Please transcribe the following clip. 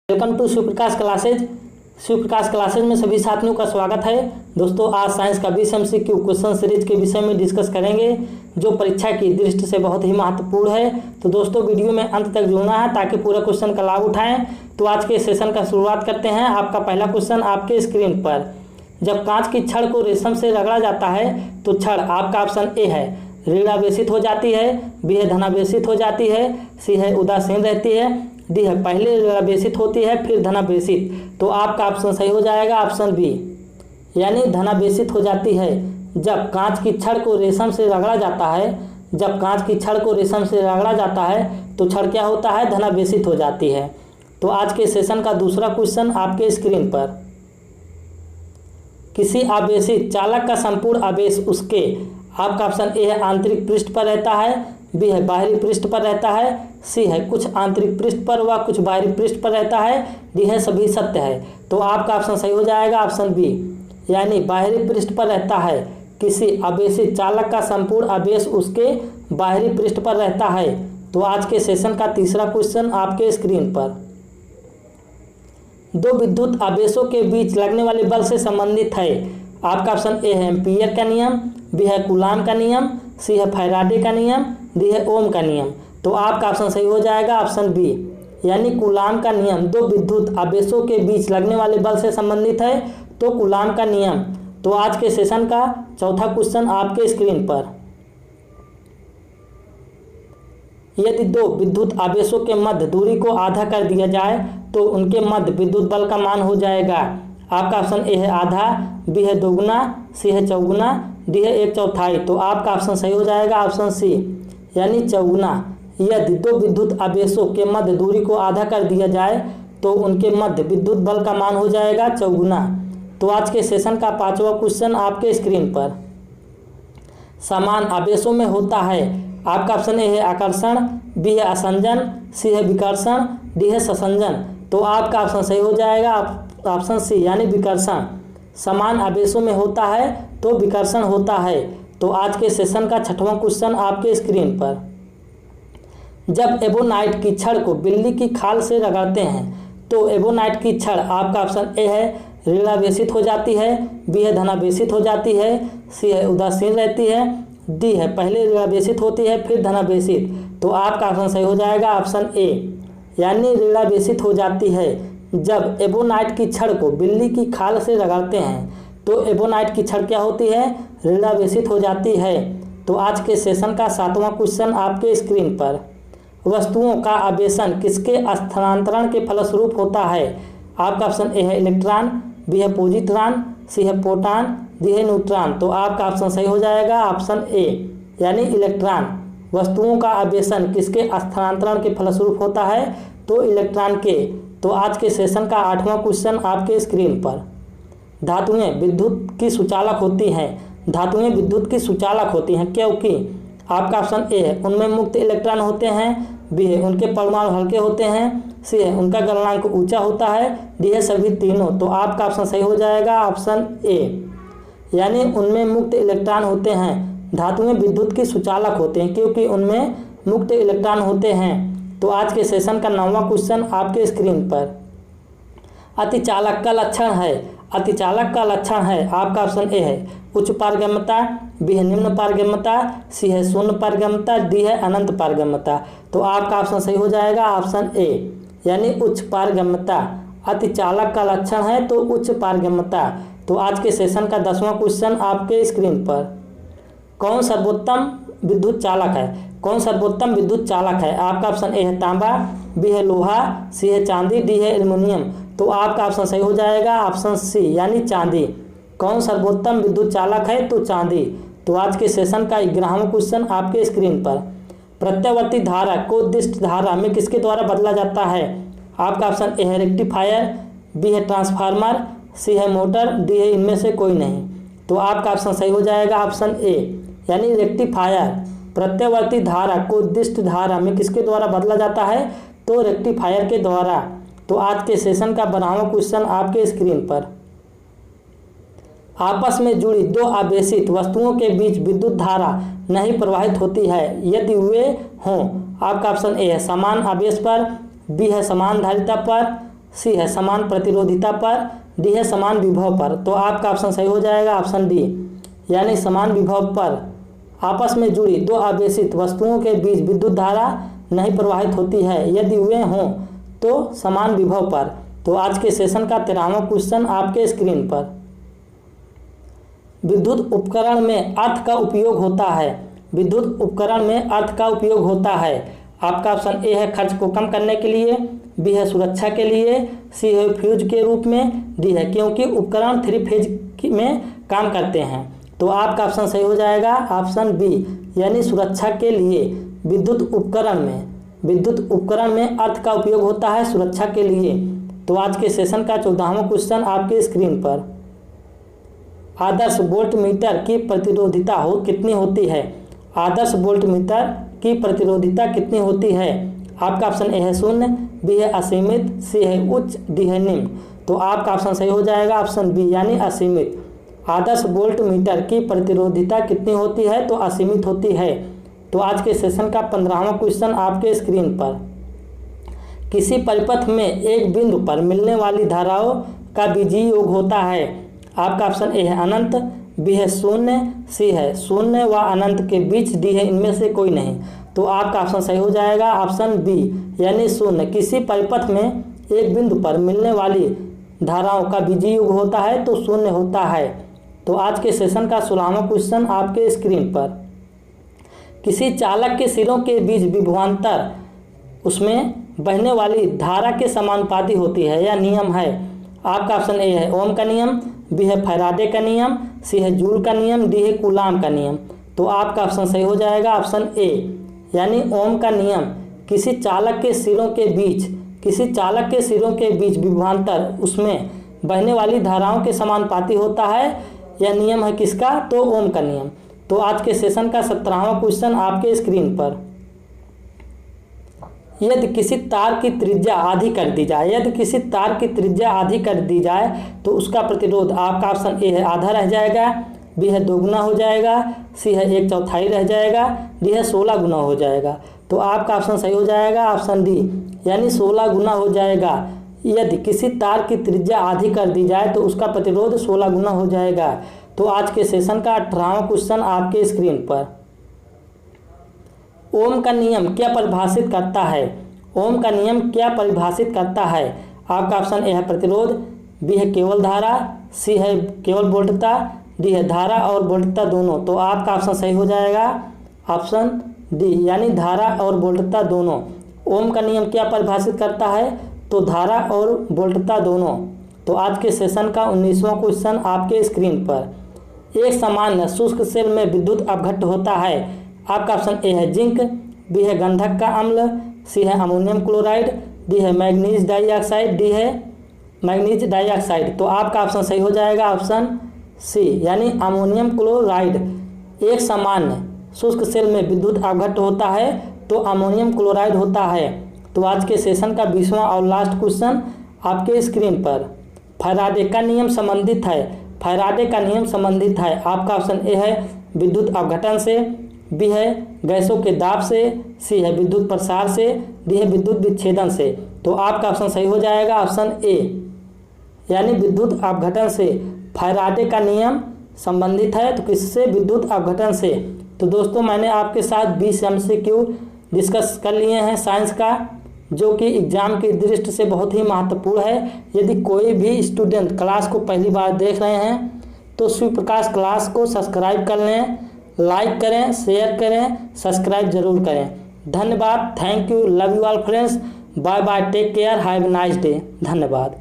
Welcome to Shivprakash classes. Shivprakash classes में सभी साथियों का स्वागत है। दोस्तों, आज साइंस का 20 MCQ क्वेश्चन सीरीज के विषय में डिस्कस करेंगे जो परीक्षा की दृष्टि से बहुत ही महत्वपूर्ण है। तो दोस्तों, वीडियो में अंत तक जुड़ना है ताकि पूरा क्वेश्चन का लाभ उठाएं। तो आज के सेशन का शुरुआत करते हैं। आपका पहला क्वेश्चन आपके स्क्रीन पर, जब कांच की छड़ को रेशम से रगड़ा जाता है तो छड़ आपका ऑप्शन ए है ऋणावेशित हो जाती है, बी है धनावेशित हो जाती है, सी है उदासीन रहती है, डी है पहले ऋणावेशित होती है फिर धनावेशित। तो आपका ऑप्शन सही हो जाएगा ऑप्शन बी, यानी धनावेशित हो जाती है। जब कांच की छड़ को रेशम से रगड़ा जाता है, जब कांच की छड़ को रेशम से रगड़ा जाता है तो छड़ क्या होता है, धनावेशित हो जाती है। तो आज के सेशन का दूसरा क्वेश्चन आपके स्क्रीन पर, किसी आवेशित चालक का संपूर्ण आवेश उसके, आपका ऑप्शन ए है आंतरिक पृष्ठ पर रहता है, बी है बाहरी पृष्ठ पर रहता है, सी है कुछ आंतरिक पृष्ठ पर व कुछ बाहरी पृष्ठ पर रहता है, डी है सभी सत्य है। तो आपका ऑप्शन सही हो जाएगा ऑप्शन बी, यानी बाहरी पृष्ठ पर रहता है। किसी आवेशित चालक का संपूर्ण आवेश उसके बाहरी पृष्ठ पर रहता है। तो आज के सेशन का तीसरा क्वेश्चन आपके स्क्रीन पर, दो विद्युत आवेशों के बीच लगने वाले बल से संबंधित है। आपका ऑप्शन ए है एम्पीयर का नियम, बी है कूलाम का नियम, सी है फैराडे का नियम, डी है ओम का नियम। तो आपका ऑप्शन सही हो जाएगा ऑप्शन बी, यानी कूलाम का नियम दो विद्युत आवेशों के बीच लगने वाले बल से संबंधित है, तो कूलाम का नियम। तो आज के सेशन का चौथा क्वेश्चन आपके स्क्रीन पर, यदि दो विद्युत आवेशों के मध्य दूरी को आधा कर दिया जाए तो उनके मध्य विद्युत बल का मान हो जाएगा। आपका ऑप्शन ए है आधा, बी है दोगुना, सी है चौगुना, डी है 1/4। तो आपका ऑप्शन सही हो जाएगा ऑप्शन सी, यानी चौगुना। यदि दो विद्युत आवेशों के मध्य दूरी को आधा कर दिया जाए तो उनके मध्य विद्युत बल का मान हो जाएगा चौगुना। तो आज के सेशन का पांचवा क्वेश्चन आपके स्क्रीन पर, समान आवेशों में होता है। आपका ऑप्शन ए है आकर्षण, बी है असंजन, सी है विकर्षण, डी है संसंजन। तो आपका ऑप्शन सही हो जाएगा ऑप्शन सी, यानी विकर्षण। समान आवेशों में होता है तो विकर्षण होता है। तो आज के सेशन का छठवां क्वेश्चन आपके स्क्रीन पर, जब एबोनाइट की छड़ को बिल्ली की खाल से रगड़ते हैं तो एबोनाइट की छड़, आपका ऑप्शन ए है ऋणावेशित हो जाती है, बी है धनावेशित हो जाती है, सी है उदासीन रहती है, डी है पहले ऋणावेशित होती है फिर धनावेशित। तो आपका ऑप्शन सही हो जाएगा ऑप्शन ए, यानी ऋणावेशित हो जाती है। जब एबोनाइट की छड़ को बिल्ली की खाल से रगड़ते हैं तो एबोनाइट की छड़ क्या होती है, ऋणावेशित हो जाती है। तो आज के सेशन का सातवां क्वेश्चन आपके स्क्रीन पर, वस्तुओं का आवेशन किसके स्थानांतरण के फलस्वरूप होता है। आपका ऑप्शन ए है इलेक्ट्रॉन, बी है पॉजिट्रॉन, सी है प्रोटॉन, डी है न्यूट्रॉन। तो आपका ऑप्शन सही हो जाएगा ऑप्शन ए, यानी इलेक्ट्रॉन। वस्तुओं का आवेशन किसके स्थानांतरण के फलस्वरूप होता है, तो इलेक्ट्रॉन के। तो आज के सेशन का आठवां क्वेश्चन आपके स्क्रीन पर, धातुएं विद्युत की सुचालक होती हैं। धातुएं विद्युत की सुचालक होती हैं क्योंकि, आपका ऑप्शन ए है उनमें मुक्त इलेक्ट्रॉन होते हैं, बी है उनके परमाणु हल्के होते हैं, सी है उनका गलनांक ऊंचा होता है, डी है सभी तीनों। तो आपका ऑप्शन सही हो जाएगा ऑप्शन ए, यानी उनमें मुक्त इलेक्ट्रॉन होते हैं। धातुएं विद्युत की सुचालक होते हैं क्योंकि उनमें मुक्त इलेक्ट्रॉन होते हैं। तो आज के सेशन का 9वां क्वेश्चन आपके स्क्रीन पर, अतिचालक का लक्षण है। अतिचालक का लक्षण है, आपका ऑप्शन ए है उच्च पारगम्यता, बी है निम्न पारगम्यता, सी है शून्य पारगम्यता, डी है अनंत पारगम्यता। तो आपका ऑप्शन सही हो जाएगा ऑप्शन ए, यानी उच्च पारगम्यता। अतिचालक का लक्षण है तो उच्च पारगम्यता। तो आज के सेशन का 10वां क्वेश्चन आपके स्क्रीन पर, कौन सर्वोत्तम विद्युत चालक है। कौन सर्वोत्तम विद्युत चालक है। आपका ऑप्शन ए है तांबा, बी है लोहा, सी है चांदी, डी है एल्युमिनियम। तो आपका ऑप्शन सही हो जाएगा ऑप्शन सी, यानी चांदी। कौन सर्वोत्तम विद्युत चालक है, तो चांदी। तो आज के सेशन का 11वां क्वेश्चन आपके स्क्रीन पर, प्रत्यावर्ती धारा को दिष्ट धारा में किसके द्वारा बदला जाता है। आपका ऑप्शन ए है रेक्टिफायर, बी है ट्रांसफार्मर, सी है मोटर, डी है इनमें से कोई नहीं। तो आपका ऑप्शन सही हो जाएगा ऑप्शन ए, यानी रेक्टिफायर। प्रत्यावर्ती धारा को दिष्ट धारा में किसके द्वारा बदला जाता है, तो रेक्टिफायर के द्वारा। तो आज के सेशन का 12वां क्वेश्चन आपके स्क्रीन पर, आपस में जुड़ी दो आवेशित वस्तुओं के बीच विद्युत धारा नहीं प्रवाहित होती है यदि वे हों। आपका ऑप्शन ए है समान आवेश पर, बी है समान धारिता पर, सी है समान प्रतिरोधिता पर, डी है समान विभव पर। तो आपका ऑप्शन सही हो जाएगा ऑप्शन डी, यानी समान विभव पर आपस में जुड़ी दो आवेशित वस्तुओं के बीच विद्युत धारा नहीं प्रवाहित होती है, यदि वे हों तो समान विभव पर। तो आज के सेशन का 13वां क्वेश्चन आपके स्क्रीन पर। विद्युत उपकरण में अर्थ का उपयोग होता है। विद्युत उपकरण में अर्थ का उपयोग होता है। आपका ऑप्शन ए है खर्च को कम करने के लिए, बी है सुरक्षा के लिए, सी है फ्यूज के रूप में, डी है क्योंकि उपकरण 3 फेज में काम करते हैं। तो आपका ऑप्शन सही हो जाएगा ऑप्शन बी, यानी सुरक्षा के लिए। विद्युत उपकरण में अर्थ का उपयोग होता है सुरक्षा के लिए। तो आज के सेशन का 14वां क्वेश्चन आपके स्क्रीन पर। आदर्श वोल्ट मीटर की प्रतिरोधिता कितनी होती है? आदर्श वोल्ट मीटर की प्रतिरोधिता कितनी होती है? आपका ऑप्शन ए है 0, बी है असीमित, सी है उच्च, डी है निम्न। तो आपका ऑप्शन सही हो जाएगा ऑप्शन बी, यानी असीमित। आदर्श वोल्ट मीटर की प्रतिरोधिता कितनी होती है? तो असीमित होती है। तो आज के सेशन का 15वां क्वेश्चन आपके स्क्रीन पर। किसी परिपथ में एक बिंदु पर मिलने वाली धाराओं का बीजीय योग होता है। आपका ऑप्शन ए है अनंत, बी है 0, सी है 0 व अनंत के बीच, डी है इनमें से कोई नहीं। तो आपका ऑप्शन सही हो जाएगा ऑप्शन बी, यानी 0। किसी परिपथ में एक बिंदु पर मिलने वाली धाराओं का बीजीय योग होता है तो 0 होता है। तो आज के सेशन का 16वां क्वेश्चन आपके स्क्रीन पर। किसी चालक के सिरों के बीच विभवांतर उसमें बहने वाली धारा के समानुपाती होती है, यह नियम है। आपका ऑप्शन ए है ओम का नियम, बी है फैराडे का नियम, सी है जूल का नियम, डी है कूलाम का नियम। तो आपका ऑप्शन सही हो जाएगा ऑप्शन ए, यानी ओम का नियम। किसी चालक के सिरों के बीच विभवांतर उसमें बहने वाली धाराओं के समानुपाती होता है, यह नियम है किसका? तो ओम का नियम। तो आज के सेशन का 17वां क्वेश्चन आपके स्क्रीन पर। यदि किसी तार की त्रिज्या आधी कर दी जाए, तो उसका प्रतिरोध आपका ऑप्शन ए है आधा रह जाएगा, बी है 2 गुना हो जाएगा, सी है 1/4 रह जाएगा, डी है 16 गुना हो जाएगा। तो आपका ऑप्शन सही हो जाएगा ऑप्शन डी, यानी 16 गुना हो जाएगा। यदि किसी तार की त्रिज्या आधी कर दी जाए तो उसका प्रतिरोध 16 गुना हो जाएगा। तो आज के सेशन का 18वां क्वेश्चन आपके स्क्रीन पर। ओम का नियम क्या परिभाषित करता है? ओम का नियम क्या परिभाषित करता है? आपका ऑप्शन ए है प्रतिरोध, बी है केवल धारा, सी है केवल वोल्टता, डी है धारा और वोल्टता दोनों। तो आपका ऑप्शन सही हो जाएगा ऑप्शन डी, यानी धारा और वोल्टता दोनों। ओम का नियम क्या परिभाषित करता है? तो धारा और वोल्टता दोनों। तो आज के सेशन का 19वां क्वेश्चन आपके स्क्रीन पर। एक सामान्य शुष्क सेल में विद्युत अपघट्ट होता है। आपका ऑप्शन ए है जिंक, बी है गंधक का अम्ल, सी है अमोनियम क्लोराइड, डी है मैग्नीज डाइऑक्साइड, डी है मैग्नीज डाइऑक्साइड। तो आपका ऑप्शन सही हो जाएगा ऑप्शन सी, यानी अमोनियम क्लोराइड। एक सामान्य शुष्क सेल में विद्युत अपघट्ट होता है तो अमोनियम क्लोराइड होता है। तो आज के सेशन का 20वां और लास्ट क्वेश्चन आपके स्क्रीन पर। फैराडे का नियम संबंधित है। आपका ऑप्शन ए है विद्युत अपघटन से, बी है गैसों के दाब से, सी है विद्युत प्रसार से, डी है विद्युत विच्छेदन से। तो आपका ऑप्शन सही हो जाएगा ऑप्शन ए, यानी विद्युत अपघटन से। फैराडे का नियम संबंधित है तो किससे? विद्युत अपघटन से। तो दोस्तों मैंने आपके साथ 20 MCQ डिस्कस कर लिए हैं साइंस का, जो कि एग्ज़ाम की दृष्टि से बहुत ही महत्वपूर्ण है। यदि कोई भी स्टूडेंट क्लास को पहली बार देख रहे हैं तो शिव प्रकाश क्लास को सब्सक्राइब कर लें, लाइक करें, शेयर करें, सब्सक्राइब जरूर करें। धन्यवाद, thank you, love you all friends, bye bye, take care, have a nice day. धन्यवाद।